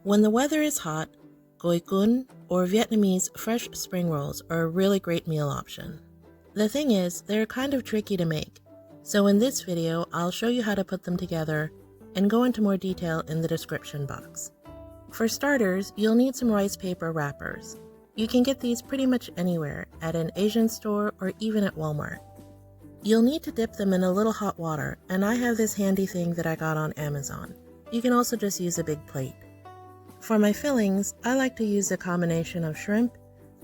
When the weather is hot, Goi Cuon or Vietnamese fresh spring rolls are a really great meal option. The thing is, they're kind of tricky to make, so in this video I'll show you how to put them together and go into more detail in the description box. For starters, you'll need some rice paper wrappers. You can get these pretty much anywhere, at an Asian store or even at Walmart. You'll need to dip them in a little hot water, and I have this handy thing that I got on Amazon. You can also just use a big plate. For my fillings, I like to use a combination of shrimp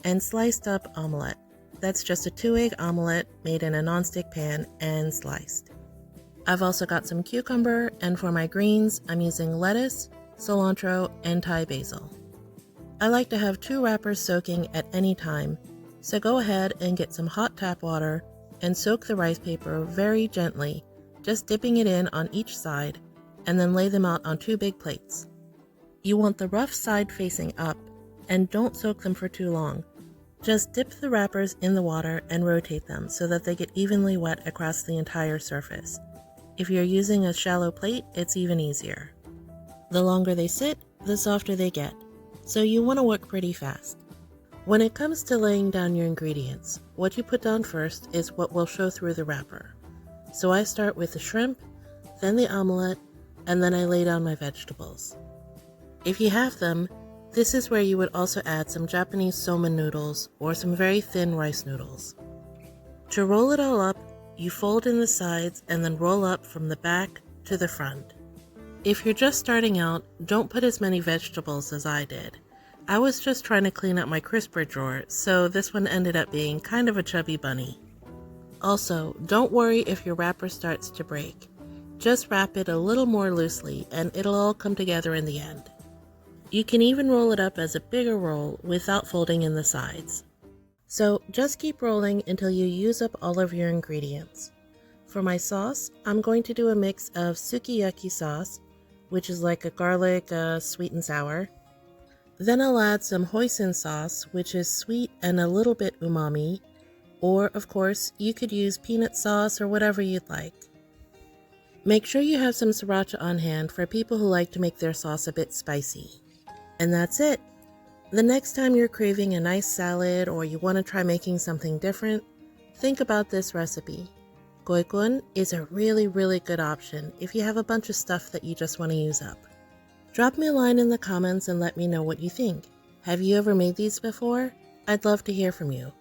and sliced up omelet. That's just a 2-egg omelet made in a nonstick pan and sliced. I've also got some cucumber, and for my greens, I'm using lettuce, cilantro, and Thai basil. I like to have 2 wrappers soaking at any time, so go ahead and get some hot tap water and soak the rice paper very gently, just dipping it in on each side, and then lay them out on 2 big plates. You want the rough side facing up, and don't soak them for too long. Just dip the wrappers in the water and rotate them so that they get evenly wet across the entire surface. If you're using a shallow plate, it's even easier. The longer they sit, the softer they get, so you want to work pretty fast. When it comes to laying down your ingredients, what you put down first is what will show through the wrapper. So I start with the shrimp, then the omelet, and then I lay down my vegetables. If you have them, this is where you would also add some Japanese somen noodles or some very thin rice noodles. To roll it all up, you fold in the sides and then roll up from the back to the front. If you're just starting out, don't put as many vegetables as I did. I was just trying to clean up my crisper drawer, so this one ended up being kind of a chubby bunny. Also, don't worry if your wrapper starts to break. Just wrap it a little more loosely and it'll all come together in the end. You can even roll it up as a bigger roll without folding in the sides. So just keep rolling until you use up all of your ingredients. For my sauce, I'm going to do a mix of suki yaki sauce, which is like a garlic sweet and sour. Then I'll add some hoisin sauce, which is sweet and a little bit umami, or of course you could use peanut sauce or whatever you'd like. Make sure you have some siracha on hand for people who like to make their sauce a bit spicy. And that's it. The next time you're craving a nice salad or you want to try making something different, think about this recipe. Goi Cuon is a really good option if you have a bunch of stuff that you just want to use up. Drop me a line in the comments and let me know what you think. Have you ever made these before? I'd love to hear from you.